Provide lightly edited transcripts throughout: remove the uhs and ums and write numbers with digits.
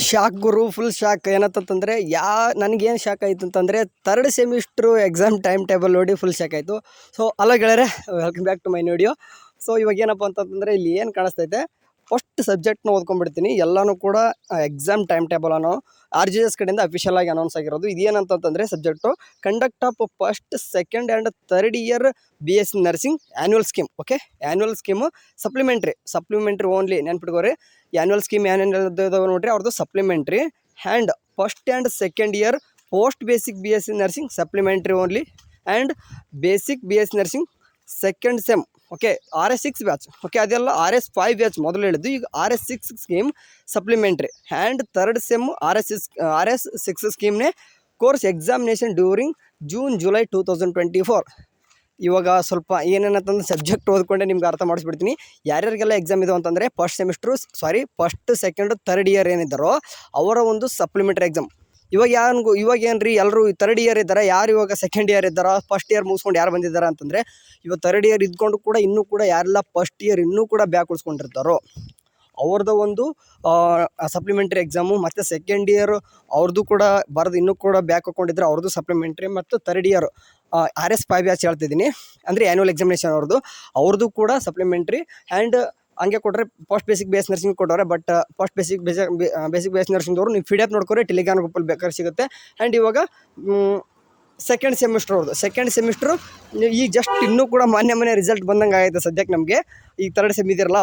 Shock ಗುರು, full shock. ಏನಂತಂದರೆ ನನಗೇನು shock ಆಯಿತು ಅಂತಂದರೆ, third semester exam time table ನೋಡಿ ಫುಲ್ ಶಾಕ್ ಆಯಿತು. ಸೊ ಅಲ್ಲ ಗೆಳೆಯರೆ, welcome back to my video. So ಇವಾಗ ಏನಪ್ಪ ಅಂತಂದರೆ, ಇಲ್ಲಿ ಏನು ಕಾಣಿಸ್ತೈತೆ, ಫಸ್ಟ್ ಸಬ್ಜೆಕ್ಟ್ನ ಓದ್ಕೊಂಡ್ಬಿಡ್ತೀನಿ. ಎಲ್ಲನೂ ಕೂಡ ಎಕ್ಸಾಮ್ ಟೈಮ್ ಟೇಬಲ್ ಅನ್ನೋ RGS ಕಡೆಯಿಂದ ಅಫಿಷಿಯಲ್ ಆಗಿ ಅನೌನ್ಸ್ ಆಗಿರೋದು. ಇದೇನಂತಂದರೆ subject conduct of first, second and third year BSc nursing annual scheme. Okay, annual scheme supplementary only. ನೆನ್ಪಿಟ್ಕೋರಿ, ಆ್ಯನ್ಯುವಲ್ ಸ್ಕೀಮ್ ಏನೇನಿದಾವೆ ನೋಡ್ರಿ, ಅವ್ರದ್ದು supplementary. And first and second year post basic BSc nursing supplementary only. And basic BSc nursing second sem. Okay, RS6 batch. Okay, ಅದೆಲ್ಲ RS5 batch ಮೊದಲು ಹೇಳಿದ್ದು. ಈಗ RS6 scheme supplementary. And third sem RS6 ಸ್ಕೀಮ್ನೇ course examination during June July 2024. ಇವಾಗ ಸ್ವಲ್ಪ ಏನೇನಂತಂದ್ರೆ subject ಓದ್ಕೊಂಡೆ ನಿಮ್ಗೆ ಅರ್ಥ ಮಾಡಿಸ್ಬಿಡ್ತೀನಿ. ಯಾರ್ಯಾರಿಗೆಲ್ಲ exam ಇದು ಅಂತಂದರೆ, ಫಸ್ಟ್, ಸೆಕೆಂಡ್, ಥರ್ಡ್ ಇಯರ್ ಏನಿದ್ದಾರೋ ಅವರ ಒಂದು ಸಪ್ಲಿಮೆಂಟ್ರಿ ಎಕ್ಸಾಮ್. ಇವಾಗ ಏನು ರೀ, ಎಲ್ಲರೂ ಥರ್ಡ್ ಇಯರ್ ಇದ್ದಾರೆ, ಯಾರು ಇವಾಗ ಸೆಕೆಂಡ್ ಇಯರ್ ಇದ್ದಾರೋ, ಫಸ್ಟ್ ಇಯರ್ ಮುಗಿಸ್ಕೊಂಡು ಯಾರು ಬಂದಿದ್ದಾರೆ ಅಂತಂದರೆ, ಇವಾಗ ಥರ್ಡ್ ಇಯರ್ ಇದ್ಕೊಂಡು ಕೂಡ ಇನ್ನೂ ಕೂಡ ಯಾರೆಲ್ಲ ಫಸ್ಟ್ ಇಯರ್ ಇನ್ನೂ ಕೂಡ ಬ್ಯಾಕ್ ಉಳಿಸ್ಕೊಂಡಿರ್ತಾರೋ ಅವ್ರದ್ದು ಒಂದು ಸಪ್ಲಿಮೆಂಟ್ರಿ ಎಕ್ಸಾಮು. ಮತ್ತು ಸೆಕೆಂಡ್ ಇಯರ್ ಅವ್ರದ್ದು ಕೂಡ ಬರೆದು ಇನ್ನೂ ಕೂಡ ಬ್ಯಾಕ್ ಹಾಕ್ಕೊಂಡಿದ್ರೆ ಅವ್ರದ್ದು ಸಪ್ಲಿಮೆಂಟ್ರಿ. ಮತ್ತು ಥರ್ಡ್ ಇಯರ್ RS5 ಬ್ಯಾಚ್ ಹೇಳ್ತಿದ್ದೀನಿ, ಅಂದರೆ ಆ್ಯನ್ಯುವಲ್ ಎಕ್ಸಾಮಿನೇಷನ್ ಅವ್ರದ್ದು ಕೂಡ ಸಪ್ಲಿಮೆಂಟ್ರಿ. ಆ್ಯಂಡ್ ಹಂಗೆ ಕೊಟ್ಟರೆ ಫಸ್ಟ್ ಬೇಸಿಕ್ ಬೇಸ್ ನರ್ಸಿಂಗ್ ಕೊಟ್ಟವ್ರೆ. ಬಟ್ ಫಸ್ಟ್ ಬೇಸಿಕ್ ಬೇಸ್ ನರ್ಸಿಂಗ್ದವರು ನೀವು PDF ನೋಡ್ಕೊರೆ, ಟೆಲಿಗ್ರಾಮ್ ಗ್ರೂಪಲ್ಲಿ ಬೇಕಾದ್ರೆ ಸಿಗುತ್ತೆ. ಆ್ಯಂಡ್ ಇವಾಗ ಸೆಕೆಂಡ್ ಸೆಮಿಸ್ಟ್ರು ಈಗ ಜಸ್ಟ್ ಇನ್ನೂ ಕೂಡ ಮೊನ್ನೆ ರಿಸಲ್ಟ್ ಬಂದಂಗೆ ಆಗೈತೆ ಸದ್ಯಕ್ಕೆ ನಮಗೆ. ಈಗ ಥರ್ಡ್ ಸೆಮ್ ಇದಿರಲ್ಲ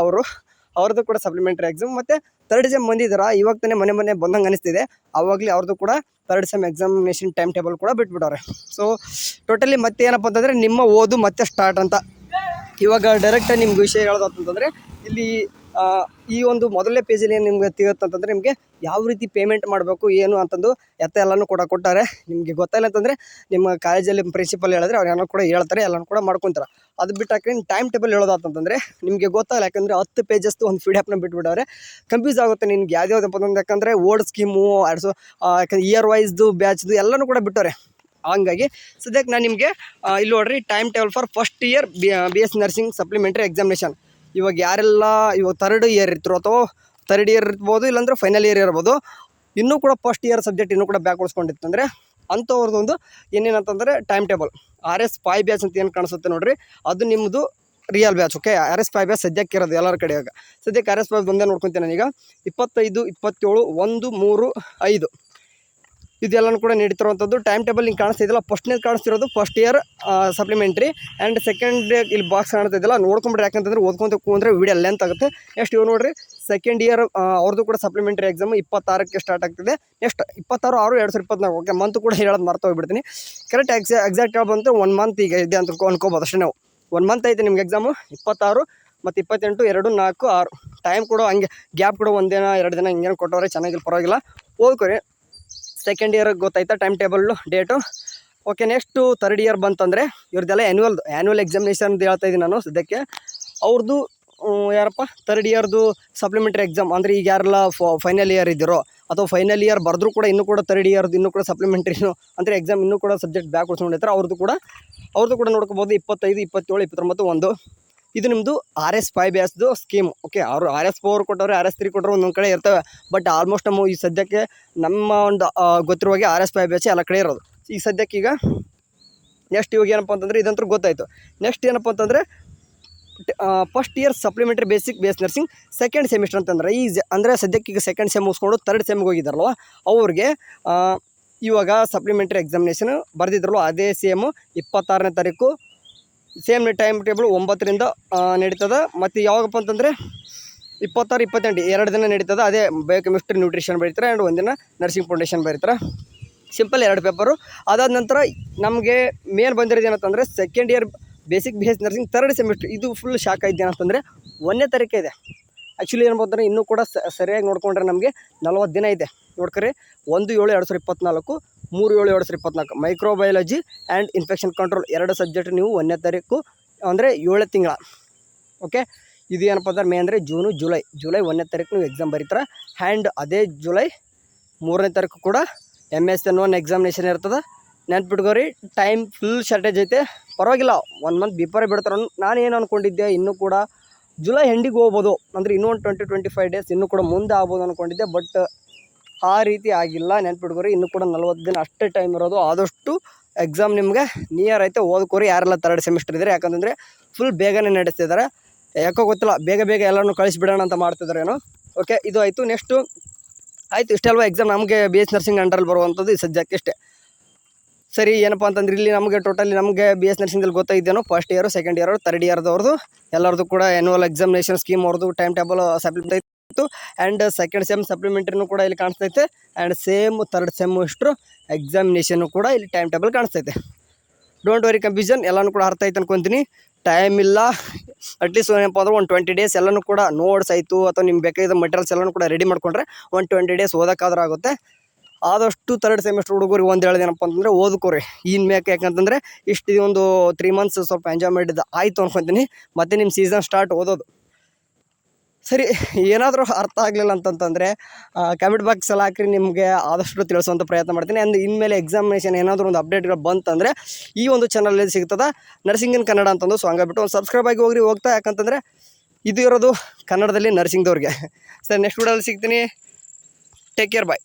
ಅವ್ರದ್ದು ಕೂಡ ಸಪ್ಲಿಮೆಂಟ್ರಿ ಎಕ್ಸಾಮ್. ಮತ್ತು ಥರ್ಡ್ ಸೆಮ್ ಬಂದಿದ್ದಾರೆ, ಇವಾಗ ತಾನೇ ಮೊನ್ನೆ ಬಂದಂಗೆ ಅನಿಸ್ತಿದೆ. ಆವಾಗಲೇ ಅವ್ರದ್ದು ಕೂಡ third sem examination time table ಕೂಡ ಬಿಟ್ಬಿಟ್ಟವ್ರೆ. ಸೊ ಟೋಟಲಿ ಮತ್ತೆ ಏನಪ್ಪ ಅಂತಂದರೆ, ನಿಮ್ಮ ಓದು ಮತ್ತೆ ಸ್ಟಾರ್ಟ್ ಅಂತ. ಇವಾಗ ಡೈರೆಕ್ಟಾಗಿ ನಿಮ್ಗೆ ವಿಷಯ ಹೇಳೋದು ಅಂತಂದರೆ, ಇಲ್ಲಿ ಈ ಒಂದು ಮೊದಲನೇ ಪೇಜಲ್ಲಿ ಏನು ನಿಮ್ಗೆ ತಿಳುತ್ತಂತಂದರೆ, ನಿಮಗೆ ಯಾವ ರೀತಿ ಪೇಮೆಂಟ್ ಮಾಡಬೇಕು ಏನು ಅಂತಂದು ಎಲ್ಲನೂ ಕೂಡ ಕೊಟ್ಟಾರೆ. ನಿಮಗೆ ಗೊತ್ತಾಯಿಲ್ಲ ಅಂತಂದರೆ ನಿಮ್ಮ ಕಾಲೇಜಲ್ಲಿ ಪ್ರಿನ್ಸಿಪಲ್ ಹೇಳಿದ್ರೆ ಅವ್ರು ಏನೋ ಕೂಡ ಹೇಳ್ತಾರೆ, ಎಲ್ಲನೂ ಕೂಡ ಮಾಡ್ಕೊತಾರೆ. ಅದು ಬಿಟ್ಟು ಹಾಕಿ ಟೈಮ್ ಟೇಬಲ್ ಹೇಳೋದು ಅಂತಂದರೆ ನಿಮಗೆ ಗೊತ್ತಾಗಲ್ಲ. ಯಾಕಂದರೆ 10 ಪೇಜಸ್ದು ಒಂದು PDF ಬಿಟ್ಬಿಟ್ಟವ್ರೆ. ಕನ್ಫ್ಯೂಸ್ ಆಗುತ್ತೆ ನಿನ್ಗೆ ಯಾವ್ದು ಅಂತಂದ್ರೆ, ಯಾಕಂದರೆ ಓಲ್ಡ್ ಸ್ಕೀಮು ಯಾಕಂದ್ರೆ ಇಯರ್ ವೈಸ್ದು ಬ್ಯಾಚ್ದು ಎಲ್ಲನೂ ಕೂಡ ಬಿಟ್ಟವ್ರೆ. ಹಂಗಾಗಿ ಸದ್ಯಕ್ಕೆ ನಾನು ನಿಮಗೆ ಇಲ್ಲಿ ನೋಡ್ರಿ, time table for first year BSc nursing supplementary examination. ಇವಾಗ ಯಾರೆಲ್ಲ ಇವಾಗ ಥರ್ಡ್ ಇಯರ್ ಇರ್ತಿರೋ, ಅಥವಾ ಥರ್ಡ್ ಇಯರ್ ಇರ್ಬೋದು, ಇಲ್ಲಾಂದ್ರೆ ಫೈನಲ್ ಇಯರ್ ಇರ್ಬೋದು, ಇನ್ನೂ ಕೂಡ ಫಸ್ಟ್ ಇಯರ್ ಸಬ್ಜೆಕ್ಟ್ ಇನ್ನೂ ಕೂಡ ಬ್ಯಾಕ್ ಉಳಿಸ್ಕೊಂಡಿತ್ತಂದರೆ ಅಂಥವ್ರದ್ದೊಂದು ಏನೇನಂತಂದರೆ ಟೈಮ್ ಟೇಬಲ್ RS5 ಬ್ಯಾಚ್ ಅಂತ ಏನು ಕಾಣಿಸುತ್ತೆ ನೋಡಿರಿ, ಅದು ನಿಮ್ಮದು real batch. Okay, RS5 batch ಸದ್ಯಕ್ಕೆ ಇರೋದು ಎಲ್ಲರ ಕಡೆ. ಇವಾಗ ಸದ್ಯಕ್ಕೆ RS5 ಬಂದೇ ನೋಡ್ಕೊತೀನಿ ನಾನೀಗ. 25, 27, 1, 3, 5 ಇದೆಲ್ಲನೂ ಕೂಡ ನೀಡ್ತಿರುವಂಥದ್ದು ಟೈಮ್ ಟೇಬಲ್. ಹಿಂಗೆ ಕಾಣಿಸ್ತಿದ್ದಿಲ್ಲ, ಫಸ್ಟ್ನೇದು ಕಾಣಿಸ್ತಿರೋದು first year supplementary. And second ಇಲ್ಲಿ ಬಾಕ್ಸ್ ಕಾಣ್ತಿದ್ದಿಲ್ಲ, ನೋಡ್ಕೊಂಬಿಡ್ರಿ. ಯಾಕಂತಂದರೆ ಓದ್ಕೊಂತ ಕೂತ್ರೆ ವೀಡಿಯೋ ಲೆಂತ್ ಆಗುತ್ತೆ. ನೆಕ್ಸ್ಟ್ ಇವು ನೋಡಿರಿ, ಸೆಕೆಂಡ್ ಇಯರ್ ಅವ್ರದ್ದು ಕೂಡ ಸಪ್ಲಿಮೆಂಟ್ರಿ ಎಕ್ಸಾಮ್ 26ಕ್ಕೆ ಸ್ಟಾರ್ಟ್ ಆಗ್ತಿದೆ. ನೆಕ್ಸ್ಟ್ 26/6/2024. ಓಕೆ, ಮಂತ್ ಕೂಡ ಹೇಳೋದು ಮರ್ತು ಹೋಗ್ಬಿಡ್ತೀನಿ. ಕರೆಕ್ಟ್ ಎಕ್ಸಾಕ್ಟ್ ಬಂತು 1 ಮಂತ್ ಈಗ ಇದೆ ಅಂತ ಅನ್ಕೋಬೋದು ಅಷ್ಟೇ. ನಾವು 1 ಮಂತ್ ಐತೆ ನಿಮ್ಗೆ ಎಕ್ಸಾಮು. 26 ಮತ್ತು 28, 2, 4, 6 ಟೈಮ್ ಕೂಡ ಹಂಗೆ ಗ್ಯಾಪ್ ಕೂಡ 1 ದಿನ 2 ದಿನ ಹಿಂಗೇನು ಕೊಟ್ಟವ್ರೆ. ಚೆನ್ನಾಗಿಲ್ಲ, ಪರವಾಗಿಲ್ಲ, ಓದ್ಕೊರಿ. ಸೆಕೆಂಡ್ ಇಯರ್ ಗೊತ್ತಾಯ್ತಾ time table date. Okay, next third year ಬಂತಂದರೆ ಇವ್ರದ್ದೆಲ್ಲ ಆ್ಯನ್ಯುವಲ್ ಎಕ್ಸಾಮಿನೇಷನ್ ಅಂತ ಹೇಳ್ತಾ ಇದ್ದೀನಿ ನಾನು ಸದ್ಯಕ್ಕೆ. ಅವ್ರದ್ದು ಯಾರಪ್ಪ ಥರ್ಡ್ ಇಯರ್ದು ಸಪ್ಲಿಮೆಂಟ್ರಿ ಎಕ್ಸಾಮ್ ಅಂದರೆ ಈಗ ಯಾರೆಲ್ಲ ಫೈನಲ್ ಇಯರ್ ಇದ್ದೀರೋ, ಅಥವಾ ಫೈನಲ್ ಇಯರ್ ಬರೆದ್ರೂ ಕೂಡ ಇನ್ನೂ ಕೂಡ ಥರ್ಡ್ ಇಯರ್ದು ಇನ್ನೂ ಕೂಡ ಸಪ್ಲಿಮೆಂಟ್ರಿನು ಅಂದರೆ ಎಕ್ಸಾಮ್ ಇನ್ನೂ ಕೂಡ ಸಬ್ಜೆಕ್ಟ್ ಬ್ಯಾಕ್ ಉಳಿಸ್ಕೊಂಡಿರ್ತಾರೆ, ಅವ್ರದ್ದು ಕೂಡ ನೋಡ್ಕೋಬೋದು. 25, 27, 29, 1 ಇದು ನಿಮ್ಮದು RS5 ಬ್ಯಾಚ್ದು ಸ್ಕೀಮು. ಓಕೆ, ಅವರು RS4 ಕೊಟ್ಟವ್ರೆ, RS3 ಕೊಟ್ಟರು, ಒಂದೊಂದು ಕಡೆ ಇರ್ತವೆ. ಬಟ್ ಆಲ್ಮೋಸ್ಟ್ ನಮ್ಮ ಈ ಸದ್ಯಕ್ಕೆ ನಮ್ಮ ಒಂದು ಗೊತ್ತಿರುವಾಗೆ RS5 ಬ್ಯಾಚ್ ಎಲ್ಲ ಕಡೆ ಇರೋದು. ಈಗ ಸದ್ಯಕ್ಕೆ ಈಗ ನೆಕ್ಸ್ಟ್ ಇವಾಗ ಏನಪ್ಪ ಅಂತಂದರೆ ಇದಂತೂ ಗೊತ್ತಾಯಿತು. ನೆಕ್ಸ್ಟ್ ಏನಪ್ಪ ಅಂತಂದರೆ first year supplementary base nursing second semester ಅಂತಂದರೆ ಅಂದರೆ ಸದ್ಯಕ್ಕೆ ಈಗ ಸೆಕೆಂಡ್ ಸೆಮ್ ಮುಗಿಸ್ಕೊಂಡು ಥರ್ಡ್ ಸೆಮ್ಗೆ ಹೋಗಿದ್ದಾರಲ್ವ, ಅವ್ರಿಗೆ ಇವಾಗ ಸಪ್ಲಿಮೆಂಟ್ರಿ ಎಕ್ಸಾಮಿನೇಷನ್ ಬರೆದಿದ್ರಲ್ವ, ಅದೇ ಸೇಮು 26ನೇ ತಾರೀಕು ಸೇಮ್ ಟೈಮ್ ಟೇಬಲ್ 9ರಿಂದ ನಡೀತದೆ. ಮತ್ತು ಯಾವಾಗಪ್ಪ ಅಂತಂದರೆ 26, 28 2 ದಿನ ನಡೀತದೆ. ಅದೇ ಬಯೋಕೆಮಿಸ್ಟ್ರಿ, ನ್ಯೂಟ್ರಿಷನ್ ಬರೀತಾರೆ. ಆ್ಯಂಡ್ 1 ದಿನ ನರ್ಸಿಂಗ್ ಫೌಂಡೇಶನ್ ಬರೀತಾರೆ. Simple 2 paper. ಅದಾದ ನಂತರ ನಮಗೆ ಮೇನ್ ಬಂದಿರೋದು ಏನಂತಂದರೆ second year basic BSc nursing third semester. ಇದು ಫುಲ್ ಶಾಕ್ ಆಯ್ತು ಏನಂತಂದರೆ 1ನೇ ತಾರೀಕೆ ಇದೆ. ಆ್ಯಕ್ಚುಲಿ ಏನು ಬಂದರೆ ಇನ್ನೂ ಕೂಡ ಸರಿಯಾಗಿ ನೋಡಿಕೊಂಡ್ರೆ ನಮಗೆ 40 ದಿನ ಇದೆ. ನೋಡ್ಕೊರಿ, 1/7/2024, 3/7/2024 microbiology and infection control 2 subject ನೀವು 1ನೇ ತಾರೀಕು ಅಂದರೆ 7ನೇ ತಿಂಗಳ. ಓಕೆ, ಇದು ಏನಪ್ಪ ಅಂದ್ರೆ ಮೇ ಅಂದರೆ ಜುಲೈ 1ನೇ ತಾರೀಕು ನೀವು ಎಕ್ಸಾಮ್ ಬರೀತಾರೆ. ಆ್ಯಂಡ್ ಅದೇ ಜುಲೈ 3ನೇ ತಾರೀಕು ಕೂಡ MSN1 ಎಕ್ಸಾಮಿನೇಷನ್ ಇರ್ತದೆ. ನೆನ್ಪಿಟ್ಕೋರಿ, ಟೈಮ್ ಫುಲ್ ಶಾರ್ಟೇಜ್ ಐತೆ. ಪರವಾಗಿಲ್ಲ, 1 ಮಂತ್ ಬಿಫೋರೇ ಬಿಡ್ತಾರೆ. ನಾನೇನು ಅಂದ್ಕೊಂಡಿದ್ದೆ, ಇನ್ನೂ ಕೂಡ ಜುಲೈ ಎಂಡಿಗೆ ಹೋಗ್ಬೋದು, ಅಂದರೆ ಇನ್ನೂ ಒಂದು 20-25 ಡೇಸ್ ಇನ್ನೂ ಕೂಡ ಮುಂದೆ ಆಗ್ಬೋದು ಅಂದ್ಕೊಂಡಿದ್ದೆ. ಬಟ್ ಆ ರೀತಿ ಆಗಿಲ್ಲ, ನೆನ್ಪಿಟ್ಕೊರಿ. ಇನ್ನೂ ಕೂಡ 40 ದಿನ ಅಷ್ಟೇ ಟೈಮ್ ಇರೋದು. ಆದಷ್ಟು ಎಕ್ಸಾಮ್ ನಿಮಗೆ ನಿಯರ್ ಐತೆ, ಓದ್ಕೋರಿ ಯಾರೆಲ್ಲ 3rd ಸೆಮಿಸ್ಟರ್ ಇದ್ದಾರೆ. ಯಾಕಂತಂದರೆ ಫುಲ್ ಬೇಗನೆ ನಡೆಸ್ತಿದ್ದಾರೆ. ಯಾಕೋ ಗೊತ್ತಿಲ್ಲ, ಬೇಗ ಎಲ್ಲರೂ ಕಳಿಸ್ಬಿಡೋಣ ಅಂತ ಮಾಡ್ತಿದ್ದಾರೇನೋ. ಓಕೆ, ಇದು ಆಯಿತು. ನೆಕ್ಸ್ಟು ಆಯಿತು, ಇಷ್ಟೇ ಅಲ್ವಾ ಎಕ್ಸಾಮ್ ನಮಗೆ BS ನರ್ಸಿಂಗ್ ಅಂಡರಲ್ಲಿ ಬರುವಂಥದ್ದು ಈ ಸದ್ಯಕ್ಕೆ ಇಷ್ಟೇ. ಸರಿ, ಏನಪ್ಪ ಅಂತಂದ್ರೆ ಇಲ್ಲಿ ನಮಗೆ ಟೋಟಲಿ ನಮಗೆ BS ನರ್ಸಿಂಗಲ್ಲಿ ಗೊತ್ತಾಗಿದ್ದೇನೋ first year, second year, 3rd ಇಯರ್ದವ್ರದ್ದು ಎಲ್ಲರದು ಕೂಡ ಆ್ಯನ್ಯುವಲ್ ಎಕ್ಸಾಮಿನೇಷನ್ ಸ್ಕೀಮ್ ಅವ್ರದ್ದು ಟೈಮ್ ಟೇಬಲ್ ಸಪ್ಲಿಮೆಂಟ್ ಇತ್ತು. ಆ್ಯಂಡ್ ಸೆಕೆಂಡ್ ಸೆಮ್ ಸಪ್ಲಿಮೆಂಟ್ರಿನೂ ಕೂಡ ಇಲ್ಲಿ ಕಾಣಿಸ್ತೈತೆ. And same 3rd semester examination ಕೂಡ ಇಲ್ಲಿ ಟೈಮ್ ಟೇಬಲ್ ಕಾಣಿಸ್ತೈತೆ. ಡೋಂಟ್ ವರಿ ಕನ್ಫ್ಯೂಷನ್, ಎಲ್ಲನೂ ಕೂಡ ಅರ್ಥ ಆಯ್ತು ಅನ್ಕೊತೀನಿ. ಟೈಮ್ ಇಲ್ಲ, ಅಟ್ಲೀಸ್ಟ್ ಏನಪ್ಪ ಅಂದ್ರೆ ಒಂದು 20 ಡೇಸ್ ಎಲ್ಲನೂ ಕೂಡ ನೋಟ್ಸ್ ಆಯಿತು ಅಥವಾ ನಿಮ್ಗೆ ಬೇಕಾದ ಮಟೀರಿಯಲ್ಸ್ ಎಲ್ಲನೂ ಕೂಡ ರೆಡಿ ಮಾಡ್ಕೊಂಡ್ರೆ ಒಂದು 20 ಡೇಸ್ ಓದೋಕ್ಕಾದ್ರೂ ಆಗುತ್ತೆ. ಆದಷ್ಟು 3rd ಸೆಮಿಸ್ಟರ್ ಹುಡುಗರಿಗೆ ಒಂದು ಹೇಳೋದೇನಪ್ಪ ಅಂತಂದರೆ ಓದ್ಕೋರಿ ಇನ್ಮೇಕೆ. ಯಾಕಂತಂದರೆ ಇಷ್ಟು ಒಂದು 3 ಮಂತ್ಸ್ ಸ್ವಲ್ಪ ಎಂಜಾಯ್ ಮಾಡಿದ್ದು ಆಯಿತು ಅನ್ಕೊತೀನಿ. ಮತ್ತು ನಿಮ್ಮ ಸೀಸನ್ ಸ್ಟಾರ್ಟ್ ಓದೋದು. ಸರಿ, ಏನಾದರೂ ಅರ್ಥ ಆಗಲಿಲ್ಲ ಅಂತಂತಂದರೆ ಕಮೆಂಟ್ ಬಾಕ್ಸಲ್ಲಿ ಹಾಕಿರಿ, ನಿಮಗೆ ಆದಷ್ಟು ತಿಳಿಸುವಂಥ ಪ್ರಯತ್ನ ಮಾಡ್ತೀನಿ. ಆ್ಯಂಡ್ ಇನ್ಮೇಲೆ ಎಕ್ಸಾಮಿನೇಷನ್ ಏನಾದರೂ ಒಂದು ಅಪ್ಡೇಟ್ಗಳು ಬಂತಂದರೆ ಈ ಒಂದು ಚಾನಲಲ್ಲಿ ಸಿಗ್ತದೆ, ನರ್ಸಿಂಗ್ ಇನ್ ಕನ್ನಡ ಅಂತಂದು. ಸೊ ಹಂಗಾಗ್ಬಿಟ್ಟು ಒಂದು ಸಬ್ಸ್ಕ್ರೈಬ್ ಆಗಿ ಹೋಗ್ತಾ. ಯಾಕಂತಂದರೆ ಇದು ಇರೋದು ಕನ್ನಡದಲ್ಲಿ ನರ್ಸಿಂಗ್ದವ್ರಿಗೆ. ಸರಿ, ನೆಕ್ಸ್ಟ್ ವಿಡಿಯೋದಲ್ಲಿ ಸಿಗ್ತೀನಿ. ಟೇಕ್ ಕೇರ್, ಬಾಯ್.